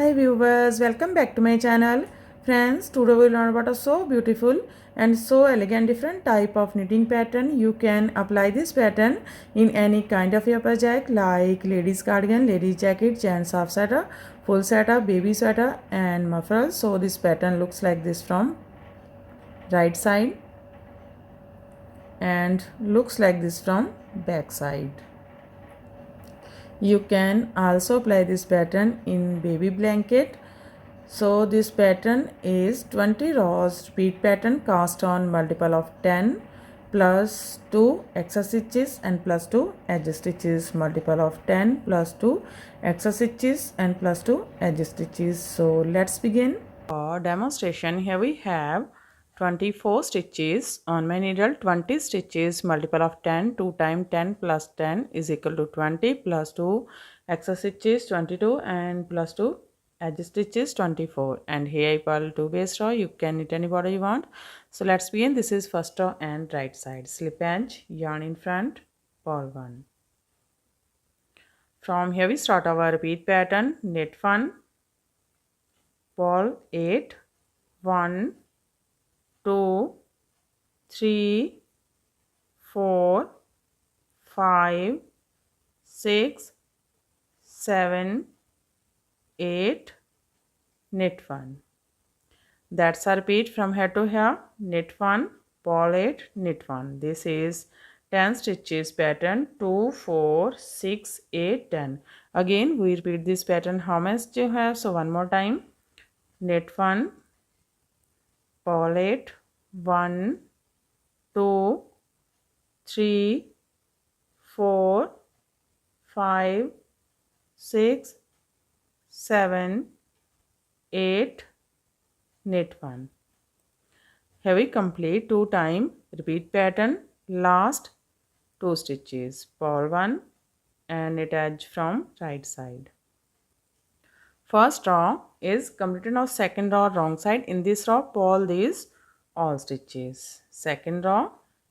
Hi viewers, welcome back to my channel. Friends, today we will learn about a so beautiful and so elegant different type of knitting pattern. You can apply this pattern in any kind of your project like ladies cardigan, ladies jacket, gents half sweater, full sweater, baby sweater and mufflers. So this pattern looks like this from right side and looks like this from back side. You can also apply this pattern in baby blanket. So this pattern is 20 rows repeat pattern cast on multiple of 10 plus 2 extra stitches and plus 2 edge stitches, multiple of 10 plus 2 extra stitches and plus 2 edge stitches. So let's begin. For demonstration, here we have 24 stitches on my needle. 20 stitches multiple of 10, 2 times 10 plus 10 is equal to 20 plus 2 extra stitches 22 and plus 2 edge stitches 24, and here I purl 2 base row. You can knit any border you want. So let's begin. This is first row and right side. Slip edge, yarn in front, purl 1. From here we start our repeat pattern. Knit 1, purl 8, 1, 2, 3, 4, 5, 6, 7, 8, knit 1. That's a repeat from here to here. Knit 1, purl 8, knit 1. This is 10 stitches pattern. 2, 4, 6, 8, 10. Again we repeat this pattern how much you have. So one more time. Knit 1, purl 8, 1, 2, 3, 4, 5, 6, 7, 8, knit 1. Here we complete 2 times repeat pattern. Last 2 stitches, purl 1 and knit edge from right side. First row is completed. Now second row wrong side. In this row purl these all stitches. Second row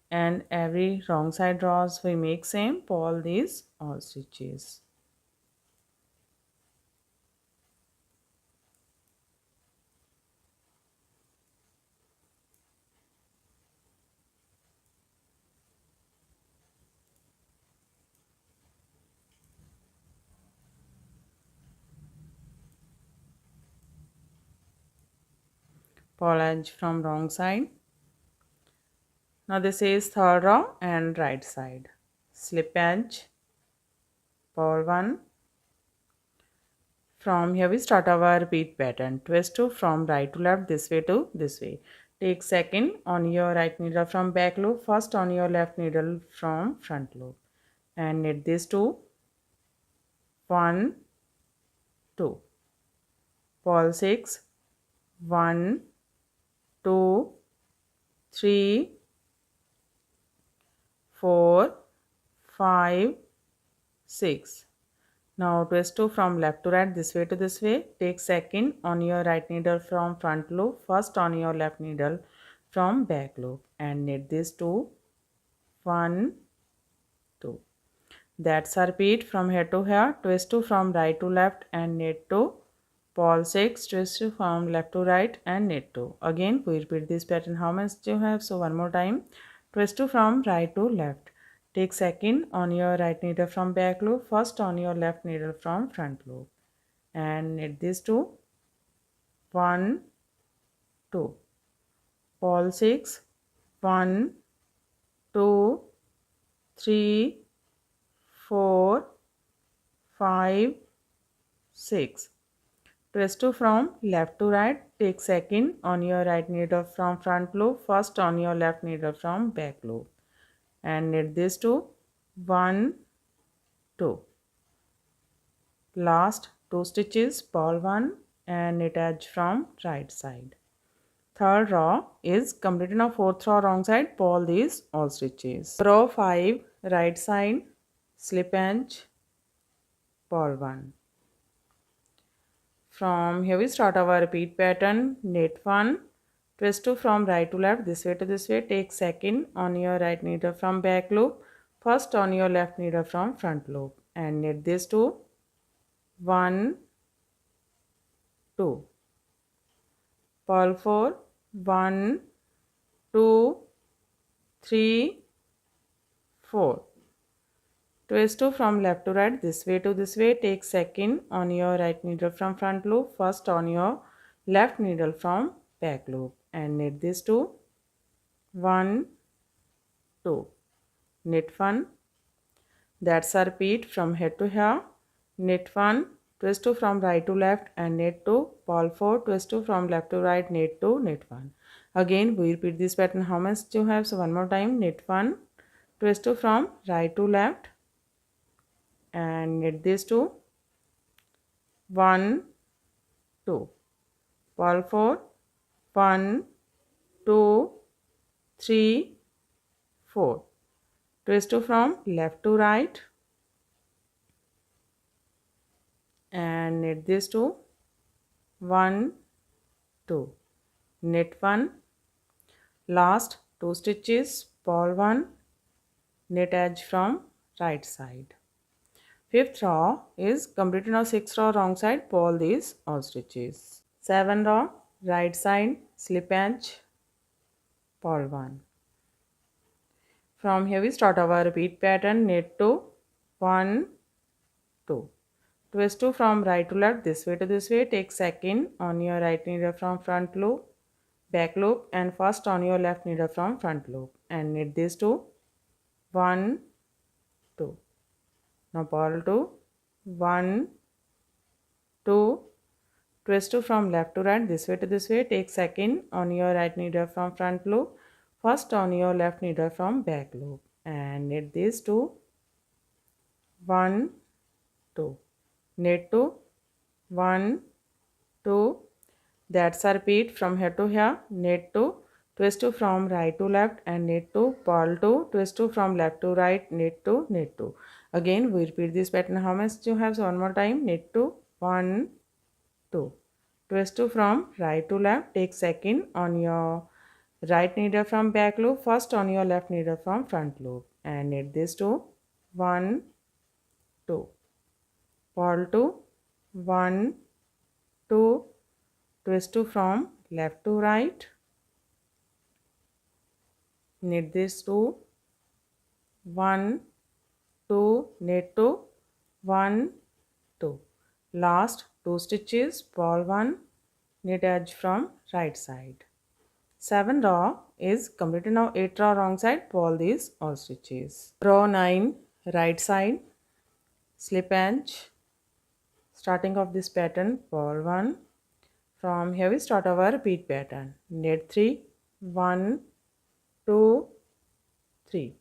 and every wrong side rows we make same, purl these all stitches. Purl edge from wrong side. Now this is third row and right side. Slip edge, purl 1. From here we start our repeat pattern. Twist 2 from right to left, this way to this way. Take second on your right needle from back loop, first on your left needle from front loop, and knit these two. 1, 2. Purl 6, 1, 2, 3, 4, 5, 6. Now twist 2 from left to right, this way to this way. Take second on your right needle from front loop, first on your left needle from back loop, and knit these two. 1, 2. That's a repeat from here to here. Twist 2 from right to left and knit 2. Purl 6, twist 2 from left to right and knit 2. Again we repeat this pattern how much you have. So one more time. Twist 2 from right to left. Take second on your right needle from back loop, first on your left needle from front loop, and knit these two. 1, 2. Purl 6, 1, 2, 3, 4, 5, 6. Twist 2 from left to right. Take second on your right needle from front loop, first on your left needle from back loop, and knit these two. 1, 2. Last 2 stitches, purl 1 and knit edge from right side. Third row is completed. Now fourth row wrong side, purl these all stitches. Row 5 right side, slip edge, purl 1. From here we start our repeat pattern. Knit 1, twist 2 from right to left, this way to this way. Take second on your right needle from back loop, first on your left needle from front loop, and knit these two. 1, 2, purl 4, 1, 2, 3, 4. Twist 2 from left to right, this way to this way. Take second on your right needle from front loop, first on your left needle from back loop, and knit these two. 1, 2. Knit 1. That's a repeat from here to here. Knit 1, twist 2 from right to left and knit 2. Purl 4, twist 2 from left to right, knit 2, knit 1. Again we repeat this pattern how much you have. So one more time, knit 1, twist 2 from right to left and knit these two. 1, 2. Purl 4, 1, 2, 3, 4. Twist 2 from left to right and knit these two. 1, 2. Knit 1. Last 2 stitches, purl 1, knit edge from right side. Fifth row is completed. Now 6th row wrong side, purl these all stitches. 7th row right side, slip edge, purl 1. From here we start our repeat pattern. Knit 2, 1, 2. Twist 2 from right to left, this way to this way. Take second on your right needle from front loop, back loop, and first on your left needle from front loop, and knit these two. 1, 2. Now purl 2, 1, 2. Twist 2 from left to right, this way to this way. Take second on your right needle from front loop, first on your left needle from back loop, and knit these two. 1, 2. Knit 2, 1, 2. That's a repeat from here to here. Knit 2, twist 2 from right to left and knit 2, purl 2, twist 2 from left to right, knit 2, knit 2. Again we repeat this pattern how much you have. So one more time, knit 2, 1, 2. Twist 2 from right to left. Take second on your right needle from back loop, first on your left needle from front loop, and knit these two. 1, 2. Purl 2, 1, 2. Twist 2 from left to right, knit these two. 1, 2. Knit 2, 1, 2. Last 2 stitches, purl 1, knit edge from right side. 7 row is completed. Now 8 row wrong side, purl these all stitches. Row 9 right side, slip edge. Starting of this pattern, purl 1. From here we start our repeat pattern. Knit 3, 1, 2, 3.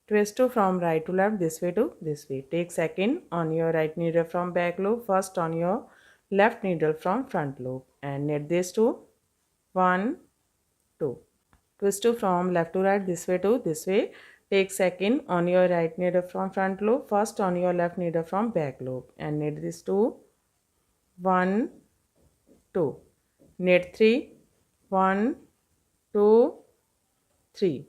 Twist 2 from right to left, this way to this way. Take second on your right needle from back loop, first on your left needle from front loop, and knit these two. 1, 2. Twist 2 from left to right, this way to this way. Take second on your right needle from front loop, first on your left needle from back loop, and knit these two. 1, 2. Knit 3, 1, 2, 3.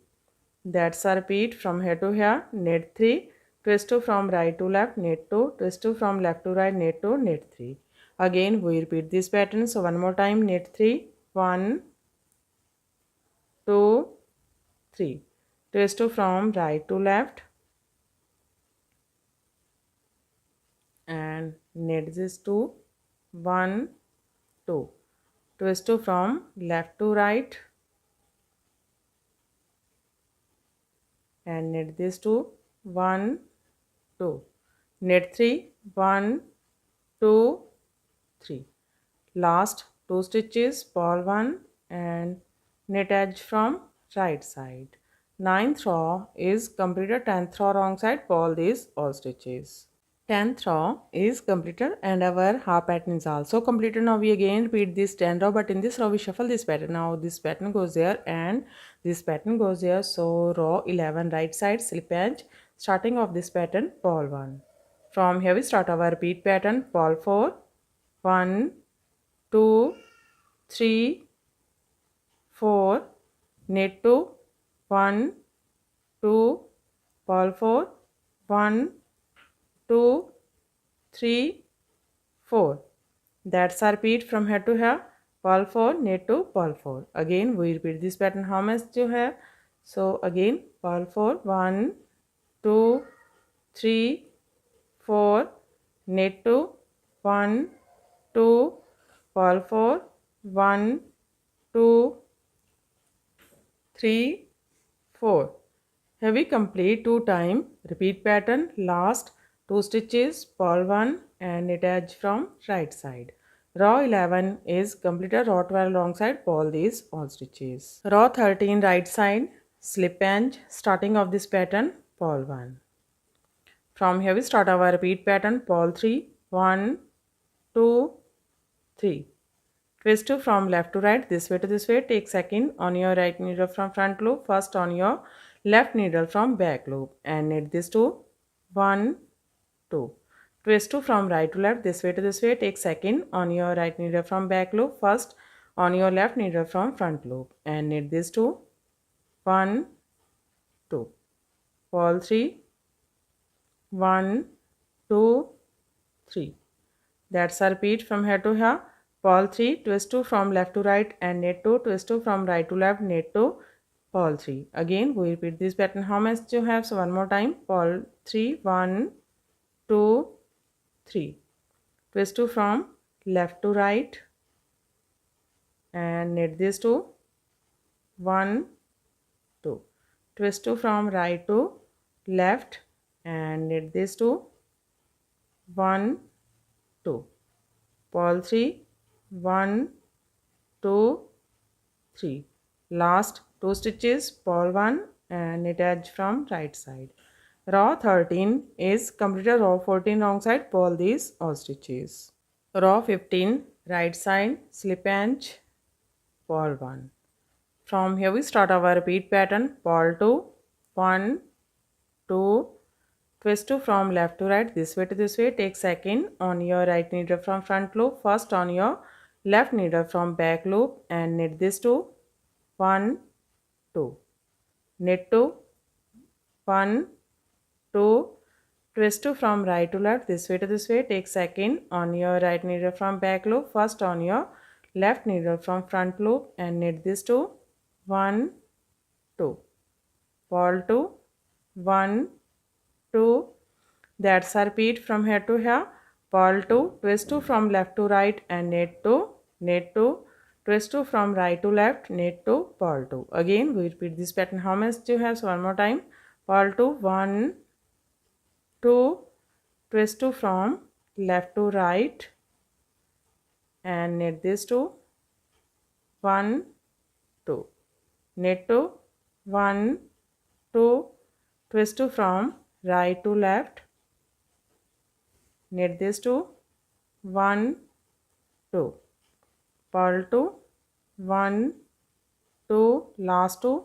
That's a repeat from here to here. Knit 3, twist 2 from right to left, knit 2, twist 2 from left to right, knit 2, knit 3. Again we repeat this pattern. So one more time, knit 3, 1, 2, 3. Twist 2 from right to left and knit this 2, 1, 2. Twist 2 from left to right and knit this 2, 1, 2. Knit 3, 1, 2, 3. Last 2 stitches, purl 1 and knit edge from right side. 9th row is completed. 10th row wrong side, purl these all stitches. 10th row is completed and our half pattern is also completed. Now we again repeat this 10th row, but in this row we shuffle this pattern. Now this pattern goes there and this pattern goes there. So row 11 right side, slip edge. Starting of this pattern, purl 1. From here we start our repeat pattern. Purl 4, 1, 2, 3, 4. Knit 2, 1, 2. Purl 4, 1, 2, 3, 4. That's our repeat from here to here. Purl 4, knit 2, purl 4. Again we repeat this pattern how much you have. So again purl 4, 1, 2, 3, 4, knit 2, 1, 2, purl 4, 1, 2, 3, 4. Here we complete 2 times. Repeat pattern. Last 2 stitches, purl 1 and knit edge from right side. Row 11 is completed. Row 12 wrong side, purl these all stitches. Row 13 right side, slip edge. Starting of this pattern, purl 1. From here we start our repeat pattern, purl 3, 1, 2, 3. Twist 2 from left to right, this way to this way. Take second on your right needle from front loop, first on your left needle from back loop and knit this 2, 1, 2. Twist 2 from right to left, this way to this way. Take second on your right needle from back loop, first on your left needle from front loop and knit this 2, 1, 2. Purl 3, 1, 2, 3. That's a repeat from here to here. Purl 3, twist 2 from left to right and knit 2, twist 2 from right to left, knit 2, purl 3. Again we repeat this pattern how much you have. So one more time, purl 3, 1, 2, 3. Twist 2 from left to right and knit this 2, 1, 2. Twist 2 from right to left and knit this 2, 1, 2. Purl 3, 1, 2, 3. Last 2 stitches, purl 1 and knit edge from right side. Row 13 is completed. Row 14 wrong side, purl these all stitches. Row 15 right side, slip edge, purl 1. From here we start our repeat pattern, purl 2, 1, 2, twist 2 from left to right, this way to this way. Take second on your right needle from front loop, first on your left needle from back loop and knit this 2, 1, 2. Knit 2, 1, 2. Twist 2 from right to left, this way to this way. Take second on your right needle from back loop, first on your left needle from front loop and knit this 2, 1, 2. Purl 2, 1, 2. That's a repeat from here to here. Purl 2, twist 2 from left to right and knit 2, knit 2, twist 2 from right to left, knit 2, purl 2. Again we repeat this pattern how much you have. So one more time, purl 2, 1, 2, twist 2 from left to right and knit this 2, 1, 2. Knit 2, 1, 2, twist 2 from right to left, knit this 2, 1, 2. Purl 2, 1, 2, last 2,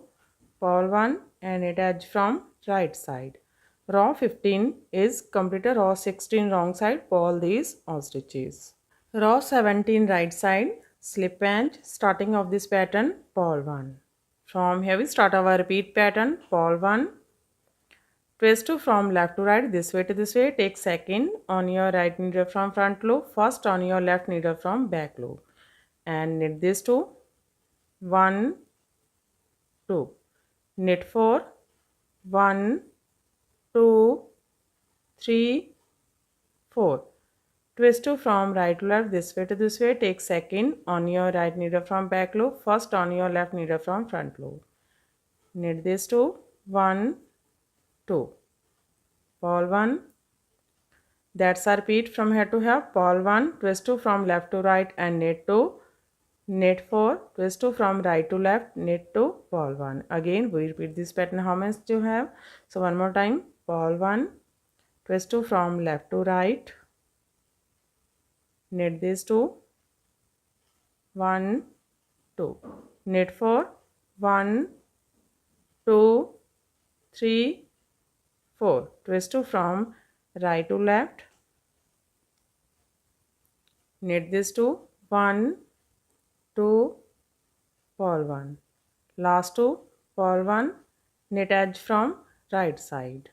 purl 1 and knit edge from right side. Row 15 is completed. Row 16 wrong side, purl these all stitches. Row 17 right side, slip edge. Starting of this pattern, purl 1. From here we start our repeat pattern, purl 1. Twist 2 from left to right, this way to this way. Take second on your right needle from front loop, first on your left needle from back loop and knit this 2, 1, 2. Knit 4, 1, 2, 3, 4. Twist 2 from right to left, this way to this way. Take second on your right needle from back loop, first on your left needle from front loop. Knit this 2, 1, 2. Purl 1. That's a repeat from here to here. Purl 1, twist 2 from left to right and knit 2. Knit 4, twist 2 from right to left, knit 2, purl 1. Again we repeat this pattern how much you have. So one more time, purl 1, twist 2 from left to right, knit this 2, 1, 2. Knit 4, 1, 2, 3, 4. Twist 2 from right to left, knit this 2, 1, 2, purl 1. Last 2, purl 1, knit edge from right side.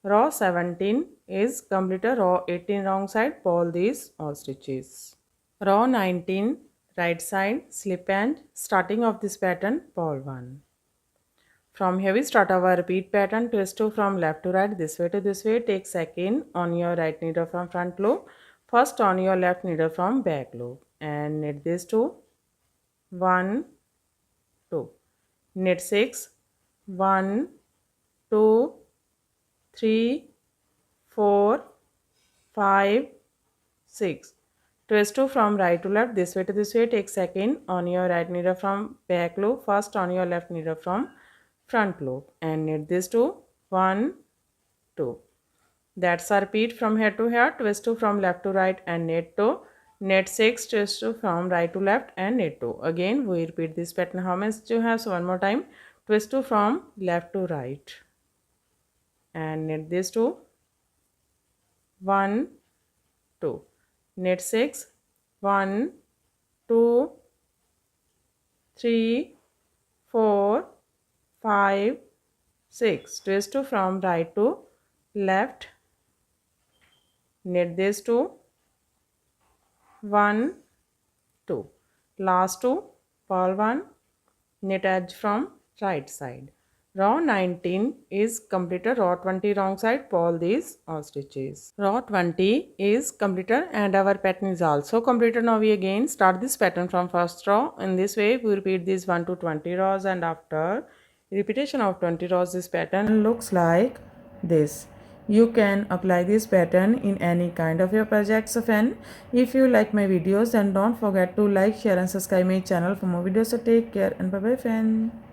Row 17 is completed. Row 18 wrong side, purl these all stitches. Row 19, right side, slip and starting of this pattern, pole 1. From here we start our repeat pattern, twist 2 from left to right, this way to this way, take second on your right needle from front loop, first on your left needle from back loop and knit these two, 1, 2, knit 6, 1, 2, 3, 4, 5, 6. Twist 2 from right to left, this way to this way, take second on your right needle from back loop, first on your left needle from front loop and knit these two, 1, 2. That's a repeat from here to here, twist 2 from left to right and knit 2, knit 6, twist 2 from right to left and knit 2. Again we repeat this pattern how much you have, so one more time, twist 2 from left to right and knit these two, 1, 2, knit 6, 1, 2, 3, 4, 5, 6. Twist 2 from right to left, knit these two, 1, 2. Last two, purl 1, knit edge from right side. Row 19 is completed. Row 20 wrong side, purl these all stitches. Row 20 is completed and our pattern is also completed. Now we again start this pattern from first row. In this way we repeat this 1 to 20 rows and after repetition of 20 rows this pattern looks like this. You can apply this pattern in any kind of your projects of N. If you like my videos then don't forget to like, share and subscribe my channel for more videos. So take care and bye bye friend.